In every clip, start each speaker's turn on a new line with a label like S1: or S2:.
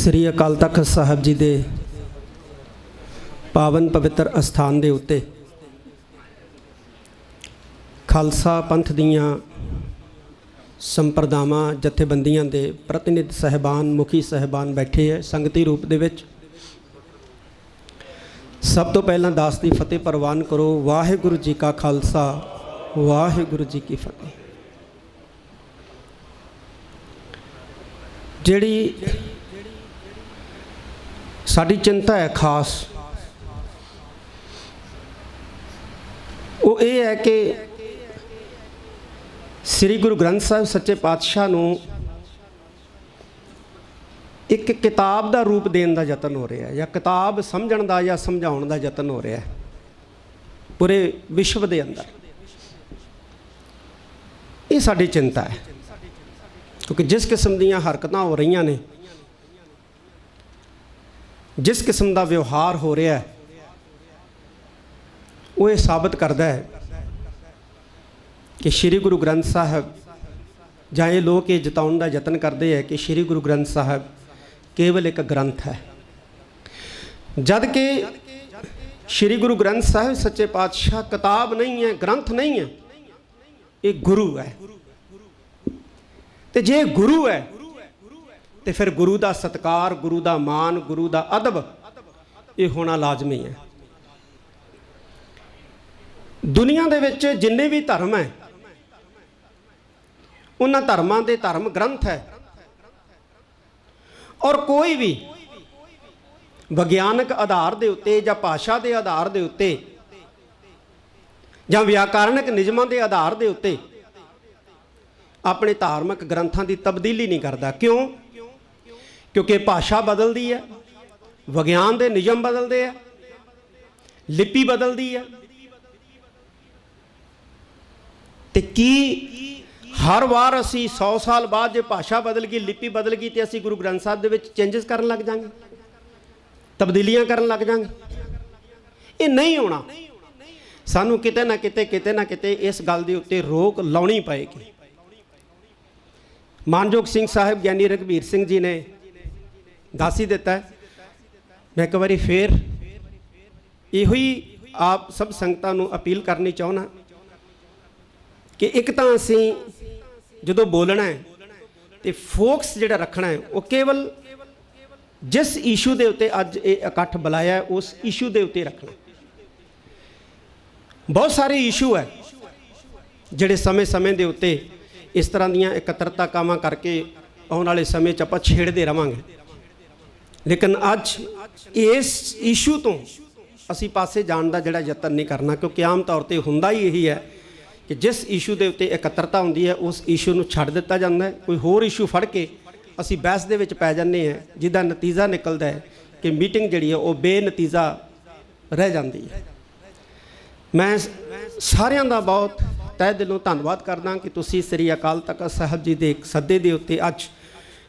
S1: श्री अकाल तख्त साहब जी के पावन पवित्र अस्थान के उत्ते खालसा पंथ दीयां संप्रदावां जथेबंदियां दे प्रतिनिधि साहिबान मुखी साहिबान बैठे है संगती रूप दे विच। सब तो पहला दास दी फतेह प्रवान करो। वाहिगुरु जी का खालसा वाहिगुरु जी की फतेह। जिहड़ी साडी चिंता है खास वो ये है कि श्री गुरु ग्रंथ साहिब सच्चे पातशाह नूं एक किताब का रूप देने का यतन हो रहा है या किताब समझण का या समझाउण का यतन हो रहा है पूरे विश्व के अंदर। ये साडी चिंता है क्योंकि जिस किस्म दीयां हरकतां हो रही ने, जिस किस्म का व्यवहार हो रहा है, वो ये साबित करता है कि श्री गुरु ग्रंथ साहब जां ये लोग ये जताउण का यतन करते हैं कि श्री गुरु ग्रंथ साहब केवल एक ग्रंथ है, जद कि श्री गुरु ग्रंथ साहब सच्चे पातशाह किताब नहीं है, ग्रंथ नहीं है, ये गुरु है। तो जे गुरु है तो फिर गुरु का सत्कार, गुरु का मान, गुरु का अदब ये होना लाजमी है। दुनिया दे विच जिन्ने भी धर्म है उन्हां धर्मां दे धर्म ग्रंथ है और कोई भी विज्ञानक आधार के उत्ते या भाषा के आधार के उत्ते या व्याकरणिक नियमों के आधार के उत्ते अपने धार्मिक ग्रंथों की तब्दीली नहीं करता। क्यों? क्योंकि भाषा बदलती है, विज्ञान के नियम बदलते हैं, लिपि बदलती है। तो की हर बार असी 100 साल बाद जो भाषा बदल गई, लिपि बदल गई तो असी गुरु ग्रंथ साहब दे विच चेंजेस करन लग जाएंगे, तब्दीलियां करन लग जाएंगे? ये नहीं होना। सानू किते ना किते इस गल दे उत्ते रोक लाउणी पएगी। मानयोग सिंह साहिब ज्ञानी रघबीर सिंह जी ने दस ही दिता है। मैं एक बारी फिर इहो ही आप सब संगतां नूं अपील करनी चाहुंदा कि एक तो असी जो बोलना है तो फोकस जिहड़ा रखना है वो केवल जिस इशू के उत्ते अज ये इकट्ठ बुलाया है उस इशू के उत्ते रखना। बहुत सारे इशू है जिहड़े समय समय के उत्ते इस तरह दीयां एकत्रता कामां करके आने वाले समय च आपां छेड़ते रहांगे, लेकिन अज इस इशू तो असी पासे जाण दा जिहड़ा यतन नहीं करना, क्योंकि आम तौर पर हुंदा ही यही है कि जिस इशू के उत्ते एकत्रता होंदी है उस इशू नूं छड्ड दित्ता जांदा है। कोई होर इशू फड़ के असी बहस दे विच पै जांदे हैं जिहदा नतीजा निकलदा है कि मीटिंग जिहड़ी है वो बेनतीजा रह जाती है। मैं सारियां दा बहुत तह दिलों धन्नवाद करदा कि तुसीं श्री अकाल तख्त साहब जी के सद्दे दे उत्ते अज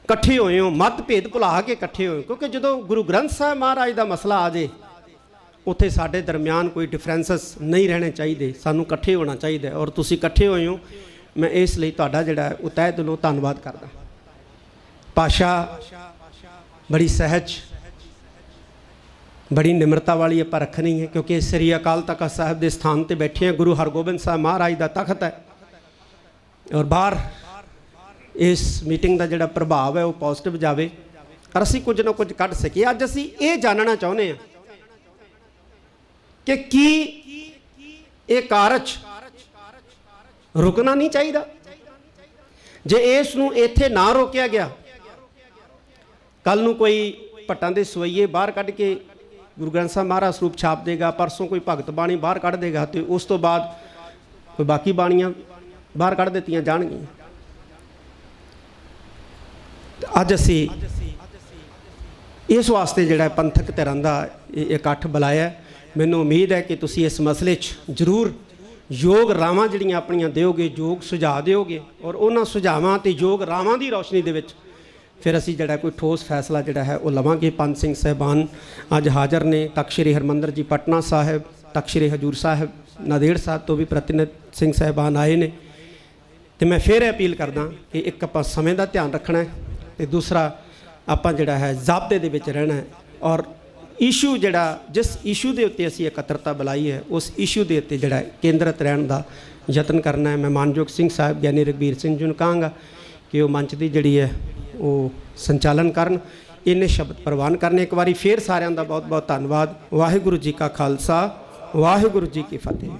S1: इकट्ठे होए हो, मतभेद भुला के इकट्ठे होए, क्योंकि जो गुरु ग्रंथ साहब महाराज का मसला आ जाए उत्थे साडे दरम्यान कोई डिफरेंसिस नहीं रहने चाहिए, सानू इकट्ठे होना चाहिए और तुसीं इकट्ठे होए हो। मैं इसलिए तुहाडा जिहड़ा वो तह दिलों धन्नवाद करदा। भाषा बड़ी सहज बड़ी निमरता वाली आपां रखनी है, क्योंकि श्री अकाल तख्त साहब के स्थान पर बैठे हैं, गुरु हरगोबिंद साहब महाराज का तख्त है और बाहर इस मीटिंग का जिहड़ा प्रभाव है वो पॉजिटिव जाए और असी कुछ ना कुछ कढ़ सकीए। अज असी ये जानना चाहुंदे हैं कि ये कारज रुकना नहीं चाहिए। जे इस नूं इत्थे ना रोकिया गया, कल नूं कोई भट्टां दे सवैये बाहर कढ़ के गुरु ग्रंथ साहब महाराज स्वरूप छाप देगा, परसों कोई भगत बाणी बाहर कढ़ देगा, तो उस तो बाद कोई बाकी बाणियां बाहर कढ़ दित्तियां जाणगियां। अज असी इस वास्ते जिहड़ा पंथक धिरां दा इकट्ठ बुलाया। मैनूं उम्मीद है कि तुसीं इस मसले जरूर योग रावां जिहड़ियां अपणियां दिओगे, योग सुझाव दिओगे और उन्हां सुझावां ते योग रावां दी रोशनी दे विच फिर असी जिहड़ा कोई ठोस फैसला जिहड़ा है वो लवांगे। पंत सिंह साहिबान अज हाज़र ने, तख्त श्री हरमंदर जी पटना साहिब, तख्त श्री हजूर साहिब नादेड़ साहब तो भी प्रतिनिधि सिंह साहिबान आए ने। तो मैं फिर अपील करदा कि एक आपां समय का ध्यान रखना है, तो दूसरा ਆਪਾਂ ਜਿਹੜਾ ਹੈ ਜ਼ਾਬਤੇ ਦੇ ਵਿੱਚ ਰਹਿਣਾ ਹੈ ਔਰ ਇਸ਼ੂ ਜਿਹੜਾ ਜਿਸ ਇਸ਼ੂ ਦੇ ਉੱਤੇ ਅਸੀਂ ਇਕੱਤਰਤਾ ਬੁਲਾਈ ਹੈ ਉਸ ਇਸ਼ੂ ਦੇ ਉੱਤੇ ਜਿਹੜਾ ਕੇਂਦਰਿਤ ਰਹਿਣ ਦਾ ਯਤਨ ਕਰਨਾ ਹੈ। ਮੈਂ ਮਾਨਯੋਗ ਸਿੰਘ ਸਾਹਿਬ ਗਿਆਨੀ ਰਘਬੀਰ ਸਿੰਘ ਜੀ ਨੂੰ ਕਹਾਂਗਾ ਕਿ ਉਹ ਮੰਚ ਦੀ ਜਿਹੜੀ ਹੈ ਉਹ ਸੰਚਾਲਨ ਕਰਨ, ਇੰਨੇ ਸ਼ਬਦ ਪ੍ਰਵਾਨ ਕਰਨ। ਇੱਕ ਵਾਰੀ ਫੇਰ ਸਾਰਿਆਂ ਦਾ ਬਹੁਤ ਬਹੁਤ ਧੰਨਵਾਦ। ਵਾਹਿਗੁਰੂ ਜੀ ਕਾ ਖਾਲਸਾ, ਵਾਹਿਗੁਰੂ ਜੀ ਕੀ ਫਤਿਹ।